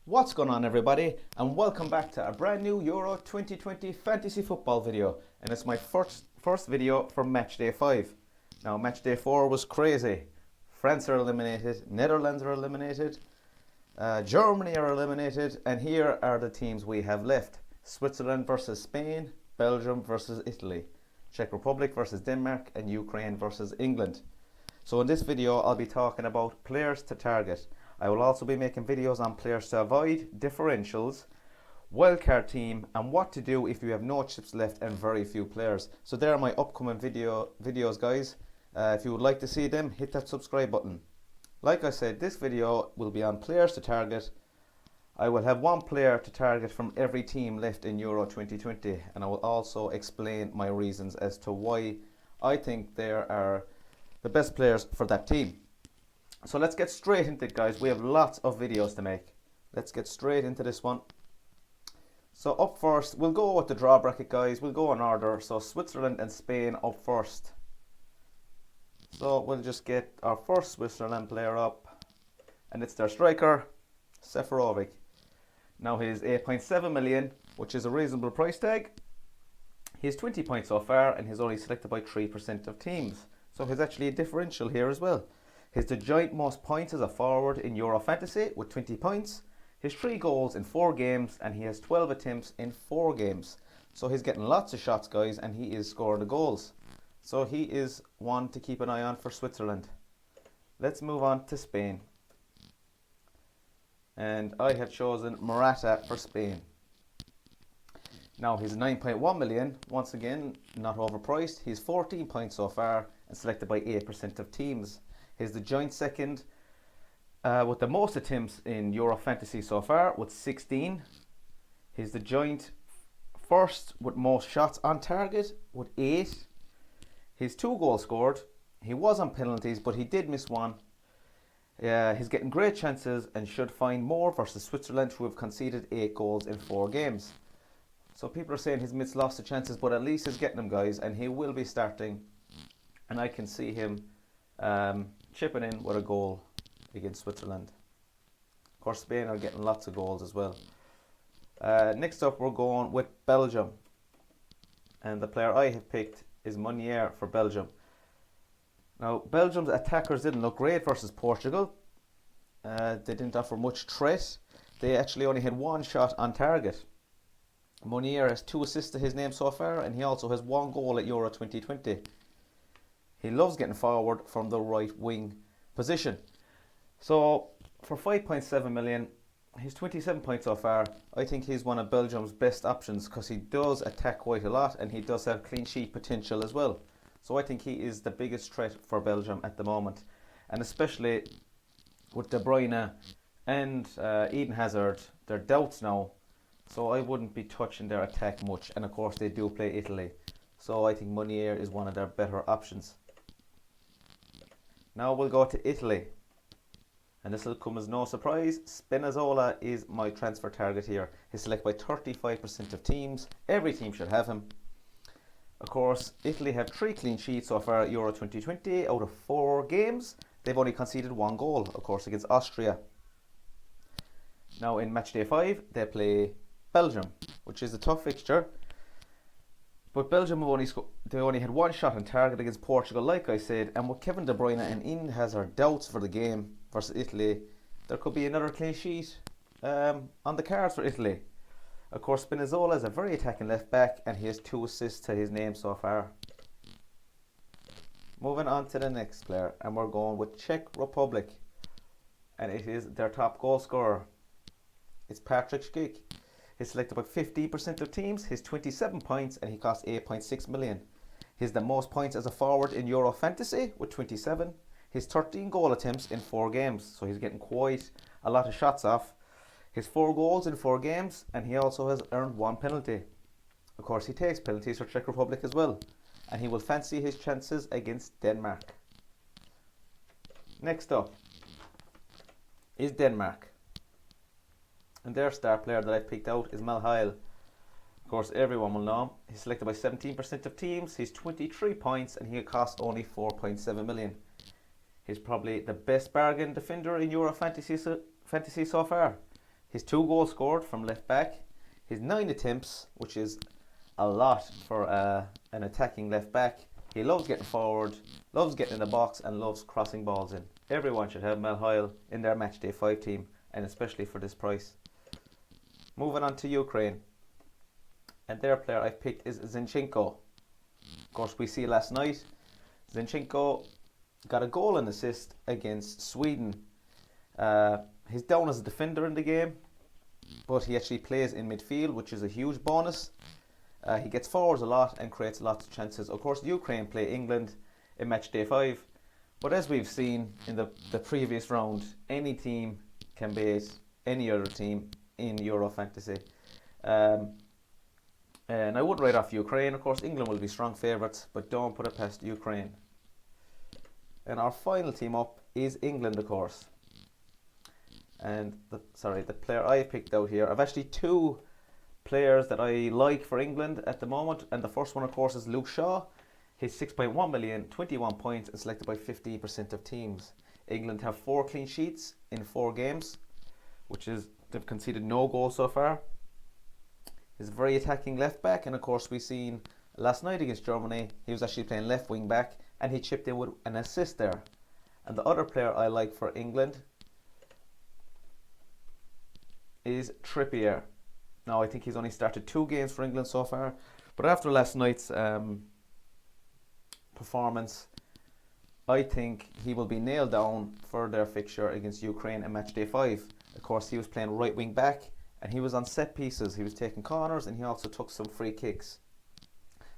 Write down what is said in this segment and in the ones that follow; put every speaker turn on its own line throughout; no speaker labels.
What's going on, everybody, and welcome back to a brand new Euro 2020 fantasy football video, and it's my first video for match day 5. Now match day 4 was crazy. France are eliminated, Netherlands are eliminated, Germany are eliminated, and here are the teams we have left: Switzerland versus Spain, Belgium versus Italy, Czech Republic versus Denmark, and Ukraine versus England. So in this video I'll be talking about players to target. I will also be making videos on players to avoid, differentials, wildcard team, and what to do if you have no chips left and very few players. So there are my upcoming videos, guys. If you would like to see them, hit that subscribe button. Like I said, this video will be on players to target. I will have one player to target from every team left in Euro 2020, and I will also explain my reasons as to why I think they are the best players for that team. So let's get straight into it, guys. We have lots of videos to make. Let's get straight into this one. So up first, we'll go with the draw bracket, guys. We'll go in order. So Switzerland and Spain up first. So we'll just get our first Switzerland player up, and it's their striker, Seferovic. Now he's 8.7 million, which is a reasonable price tag. He's 20 points so far, and he's only selected by 3% of teams. So he's actually a differential here as well. He's the joint most points as a forward in Euro Fantasy with 20 points. He has 3 goals in 4 games, and he has 12 attempts in 4 games. So he's getting lots of shots, guys, and he is scoring the goals. So he is one to keep an eye on for Switzerland. Let's move on to Spain. And I have chosen Morata for Spain. Now he's 9.1 million, once again not overpriced. He's 14 points so far and selected by 8% of teams. He's the joint second with the most attempts in Euro Fantasy so far with 16. He's the joint first with most shots on target with 8. He's 2 goals scored. He was on penalties, but he did miss one. He's getting great chances and should find more versus Switzerland, who have conceded 8 goals in 4 games. So people are saying he's missed lots of chances, but at least he's getting them, guys, and he will be starting. And I can see him chipping in with a goal against Switzerland. Of course, Spain are getting lots of goals as well. Next up, we're going with Belgium. And the player I have picked is Meunier for Belgium. Now, Belgium's attackers didn't look great versus Portugal. They didn't offer much threat. They actually only had 1 shot on target. Meunier has 2 assists to his name so far, and he also has 1 goal at Euro 2020. He loves getting forward from the right wing position. So for 5.7 million, he's 27 points so far. I think he's one of Belgium's best options because he does attack quite a lot, and he does have clean sheet potential as well. So I think he is the biggest threat for Belgium at the moment, and especially with De Bruyne and Eden Hazard, they're doubts now. So I wouldn't be touching their attack much, and of course they do play Italy. So I think Meunier is one of their better options. Now we'll go to Italy, and this will come as no surprise. Spinazzola is my transfer target here. He's selected by 35% of teams. Every team should have him. Of course, Italy have 3 clean sheets so far at Euro 2020 out of 4 games. They've only conceded 1 goal, of course, against Austria. Now in match day 5, they play Belgium, which is a tough fixture. But Belgium they only had 1 shot on target against Portugal, like I said, and with Kevin De Bruyne and Eden Hazard doubts for the game versus Italy, there could be another clean sheet on the cards for Italy. Of course, Spinazzola is a very attacking left back, and he has 2 assists to his name so far. Moving on to the next player, and we're going with Czech Republic, and it is their top goal scorer. It's Patrick Schick. He's selected by 15% of teams. He's 27 points, and he costs 8.6 million. He's the most points as a forward in Euro Fantasy with 27. He's 13 goal attempts in 4 games, so he's getting quite a lot of shots off. He's 4 goals in 4 games, and he also has earned 1 penalty. Of course, he takes penalties for Czech Republic as well, and he will fancy his chances against Denmark. Next up is Denmark. And their star player that I've picked out is Malheil. Of course, everyone will know him. He's selected by 17% of teams. He's 23 points, and he costs only 4.7 million. He's probably the best bargain defender in Euro Fantasy so far. His 2 goals scored from left back. His 9 attempts, which is a lot for an attacking left back. He loves getting forward, loves getting in the box, and loves crossing balls in. Everyone should have Mel Hoyle in their Matchday 5 team, and especially for this price. Moving on to Ukraine. And their player I've picked is Zinchenko. Of course, we see last night, Zinchenko got a goal and assist against Sweden. He's down as a defender in the game, but he actually plays in midfield, which is a huge bonus. He gets forwards a lot and creates lots of chances. Of course, Ukraine play England in Matchday 5, but as we've seen in the previous round, any team can beat any other team in Euro Fantasy. And I would write off Ukraine. Of course, England will be strong favourites, but don't put it past Ukraine. And our final team up is England, of course. And the player I picked out here, I've actually 2 players that I like for England at the moment, and the first one, of course, is Luke Shaw. He's 6.1 million, 21 points, and selected by 15% of teams. England have 4 clean sheets in 4 games, which is, they've conceded no goals so far. He's a very attacking left back, and of course we've seen last night against Germany, he was actually playing left wing back, and he chipped in with an assist there. And the other player I like for England is Trippier. Now, I think he's only started 2 games for England so far, but after last night's performance, I think he will be nailed down for their fixture against Ukraine in Matchday 5. Of course, he was playing right wing back, and he was on set pieces. He was taking corners, and he also took some free kicks.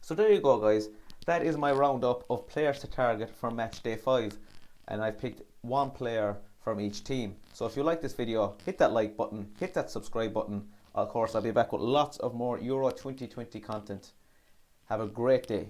So there you go, guys. That is my roundup of players to target for Matchday 5, and I've picked 1 player from each team. So if you like this video, hit that like button, hit that subscribe button. Of course, I'll be back with lots of more Euro 2020 content. Have a great day.